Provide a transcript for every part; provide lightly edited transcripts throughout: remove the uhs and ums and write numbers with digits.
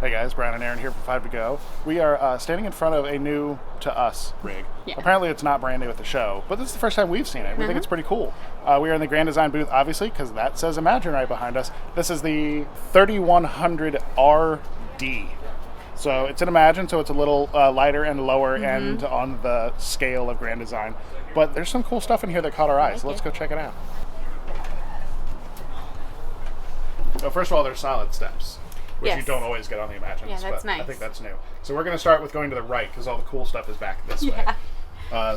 Hey guys, Brian and Aaron here from 5 to Go. We are standing in front of a new to us rig. Yeah. Apparently it's not brand new at the show, but this is the first time we've seen it. We think it's pretty cool. We are in the Grand Design booth, obviously, because that says Imagine right behind us. This is the 3100 RD. So it's an Imagine, so it's a little lighter and lower end on the scale of Grand Design. But there's some cool stuff in here that caught our eyes. So let's go check it out. So first of all, there's solid steps, which you don't always get on the Imagines. Yeah, that's but nice. I think that's new. So we're going to start with going to the right, because all the cool stuff is back this way.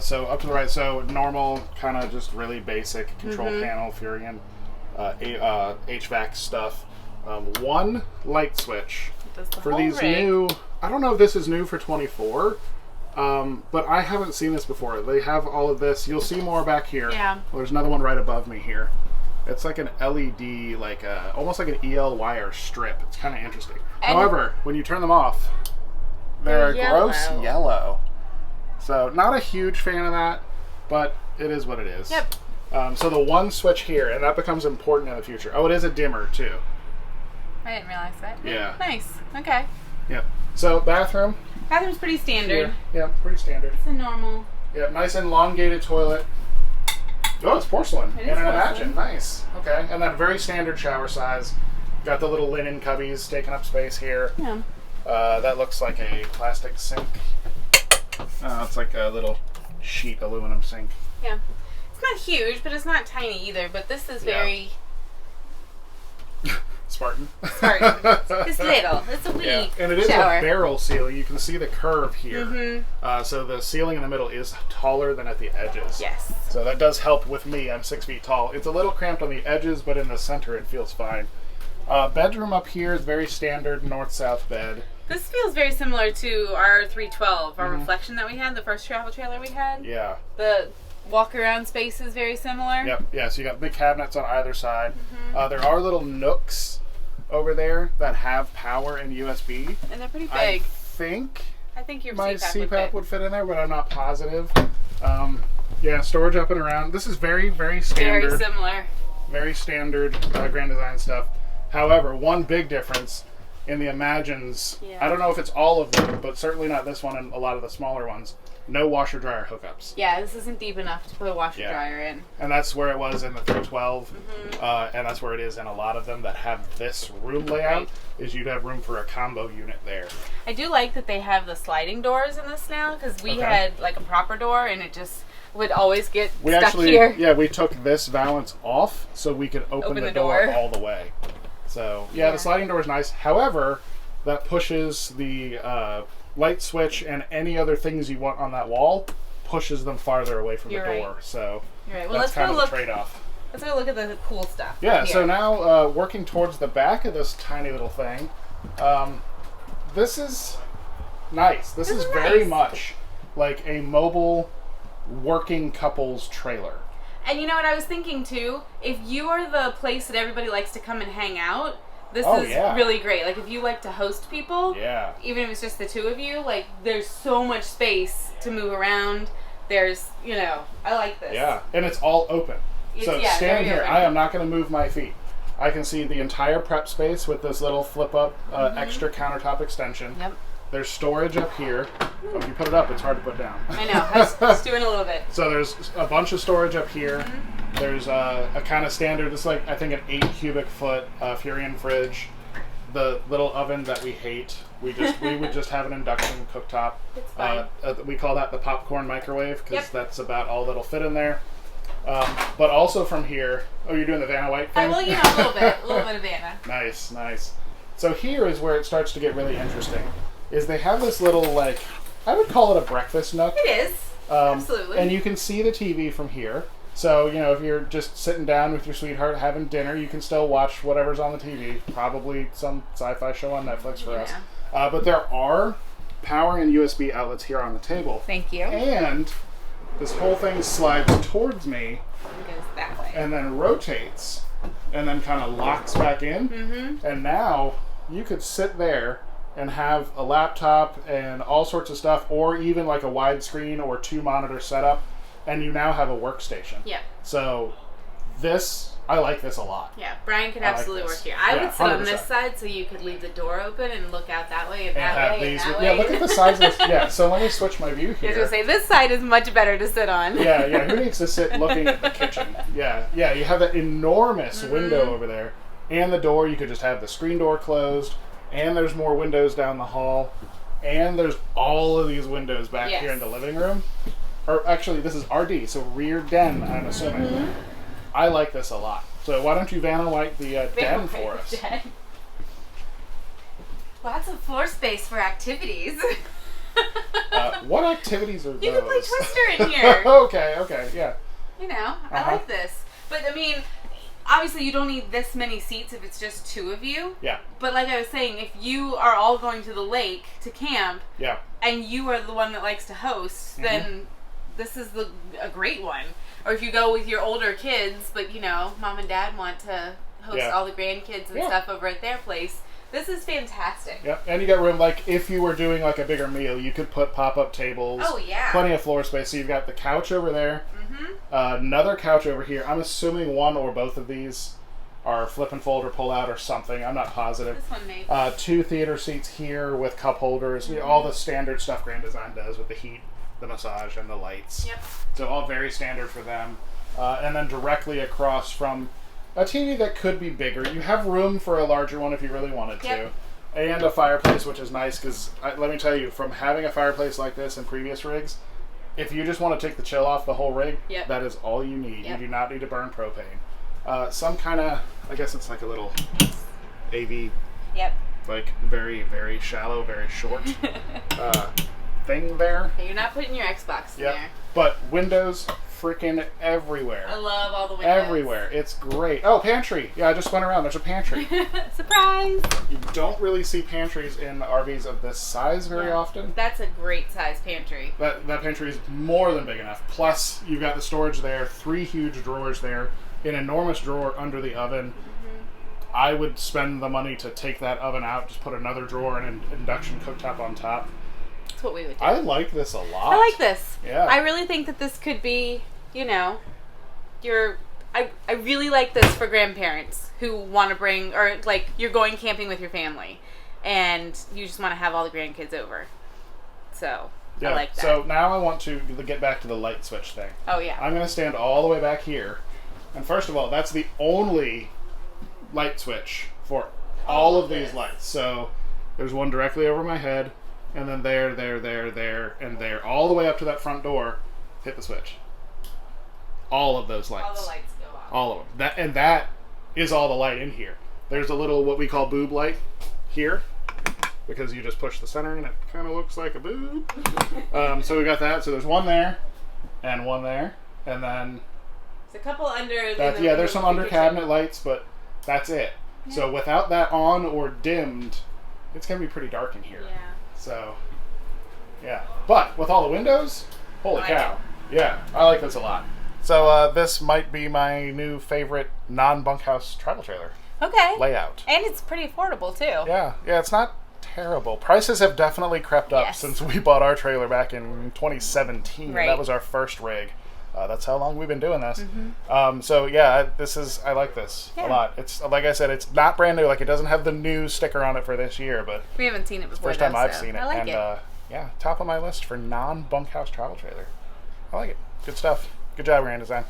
So up to the right, so normal, kind of just really basic control panel, Furion, HVAC stuff. One light switch for these new, I don't know if this is new for 24, but I haven't seen this before. They have all of this. You'll see more back here. Yeah. Well, there's another one right above me here. It's like an LED, like almost like an EL wire strip. It's kind of interesting. And however, when you turn them off, they're gross yellow. So not a huge fan of that, but it is what it is. Yep. So the one switch here, and that becomes important in the future. Oh, it is a dimmer too. I didn't realize that. Yeah. Nice. Okay. Yep. So bathroom. Bathroom's pretty standard. Yeah, pretty standard. It's a normal. Yep, nice elongated toilet. Oh, it's porcelain. It is and an porcelain. Imagine. Nice. Okay. And then very standard shower size. Got the little linen cubbies taking up space here. Yeah. That looks like a plastic sink. It's like a little sheet aluminum sink. Yeah. It's not huge, but it's not tiny either. But this is very Spartan. Spartan. It's little. It's a wee And it is shower. a barrel seal. You can see the curve here. So the ceiling in the middle is taller than at the edges. Yes. So that does help with me. I'm 6 feet tall. It's a little cramped on the edges, but in the center it feels fine. Bedroom up here is very standard north-south bed. This feels very similar to our 312, our reflection that we had, the first travel trailer we had. Yeah. The walk-around space is very similar. Yep. Yeah, so you got big cabinets on either side. There are little nooks over there that have power and USB. And they're pretty I big. think your my CPAP CPAP would fit in there, but I'm not positive. Yeah, storage up and around. This is very, very standard. Very similar. Very standard Grand Design stuff. However, one big difference in the Imagines, I don't know if it's all of them, but certainly not this one and a lot of the smaller ones, no washer dryer hookups. Yeah, this isn't deep enough to put a washer dryer in. And that's where it was in the 312, and that's where it is in a lot of them that have this room layout, is you'd have room for a combo unit there. I do like that they have the sliding doors in this now, because we had like a proper door and it just would always get stuck here. Yeah, we took this valance off so we could open the door all the way. So, yeah, the sliding door is nice. However, that pushes the light switch and any other things you want on that wall, pushes them farther away from the door. So, well, that's kind of the trade-off. Let's go look at the cool stuff. Yeah, so now working towards the back of this tiny little thing, this is nice. This is very much like a mobile working couples trailer. And you know what I was thinking too? If you are the place that everybody likes to come and hang out, this is really great. Like if you like to host people, even if it's just the two of you, like there's so much space to move around. There's, I like this. Yeah, and it's all open. So standing here, I am not going to move my feet. I can see the entire prep space with this little flip-up extra countertop extension. Yep. There's storage up here. If you put it up, it's hard to put down. I know. I was just doing a little bit. So there's a bunch of storage up here. There's a kind of standard, it's like, I think an 8 cubic foot Furion fridge. The little oven that we hate. We would just have an induction cooktop. It's fine. We call that the popcorn microwave, because that's about all that'll fit in there. But also from here, you're doing the Vanna White thing? Well, a little bit of Vanna. Nice, nice. So here is where it starts to get really interesting. Is they have this little, like, I would call it a breakfast nook. It is. Absolutely. And you can see the TV from here. So, if you're just sitting down with your sweetheart having dinner, you can still watch whatever's on the TV. Probably some sci-fi show on Netflix for us. But there are power and USB outlets here on the table. Thank you. And this whole thing slides towards me. It goes that way. And then rotates. And then kind of locks back in. And now you could sit there and have a laptop and all sorts of stuff, or even like a widescreen or 2 monitor setup, and you now have a workstation. Yeah. So this I like this a lot. Yeah, Brian could absolutely work here. I would sit 100%. On this side so you could leave the door open and look out that way and that way and that way. Yeah, look at the size of this. Yeah, so let me switch my view here. I was going to say, this side is much better to sit on. Yeah, who needs to sit looking at the kitchen? Yeah, you have that enormous window over there. And the door, you could just have the screen door closed. And there's more windows down the hall. And there's all of these windows back here in the living room. Or actually, this is RD, so rear den, I'm assuming. I like this a lot. So why don't you Vanna White the den for us? Lots of floor space for activities. What activities are those? You can play Twister in here. Okay, yeah. You know, I like this. But I mean, obviously you don't need this many seats if it's just two of you. Yeah. But like I was saying, if you are all going to the lake to camp, and you are the one that likes to host, then this is a great one. Or if you go with your older kids, but you know, mom and dad want to host all the grandkids and stuff over at their place, this is fantastic. Yep, and you got room, like, if you were doing, like, a bigger meal, you could put pop-up tables. Oh, yeah. Plenty of floor space. So you've got the couch over there. Another couch over here. I'm assuming one or both of these are flip and fold or pull out or something. I'm not positive. This one maybe. 2 theater seats here with cup holders. You know, all the standard stuff Grand Design does with the heat, the massage, and the lights. Yep. So all very standard for them. And then directly across from a TV that could be bigger. You have room for a larger one if you really wanted to. And a fireplace, which is nice because, let me tell you, from having a fireplace like this in previous rigs, if you just want to take the chill off the whole rig, that is all you need. You do not need to burn propane. Some kind of, I guess it's like a little AV, like very, very shallow, very short thing there. You're not putting your Xbox in there. But windows freaking everywhere. I love all the windows. Everywhere. It's great. Oh, pantry. Yeah, I just went around. There's a pantry. Surprise! You don't really see pantries in RVs of this size very often. That's a great size pantry. That pantry is more than big enough. Plus, you've got the storage there, 3 huge drawers there, an enormous drawer under the oven. I would spend the money to take that oven out, just put another drawer and an induction cooktop on top. That's what we would do. I like this a lot. I like this. Yeah. I really think that this could be, you know, I really like this for grandparents who want to bring, or like you're going camping with your family and you just want to have all the grandkids over. So, I like that. So now I want to get back to the light switch thing. Oh, yeah. I'm going to stand all the way back here. And first of all, that's the only light switch for all of these lights. So there's one directly over my head. And then there, and there. All the way up to that front door, hit the switch. All of those lights. All the lights go off. All of them. That is all the light in here. There's a little, what we call boob light here. Because you just push the center and it kind of looks like a boob. So we got that. So there's one there, and one there. And then... There's a couple under... there's some under cabinet lights, but that's it. Yeah. So without that on or dimmed, it's going to be pretty dark in here. Yeah. So, yeah. But with all the windows, holy cow. Yeah, I like this a lot. So this might be my new favorite non-bunkhouse travel trailer. Okay. Layout. And it's pretty affordable, too. Yeah, it's not terrible. Prices have definitely crept up since we bought our trailer back in 2017. Right. That was our first rig. That's how long we've been doing this. So yeah, I like this a lot. It's like I said, it's not brand new. Like it doesn't have the new sticker on it for this year, but we haven't seen it before. First time I've seen it. I like it. Yeah, top of my list for non-bunkhouse travel trailer. I like it. Good stuff. Good job, Grand Design.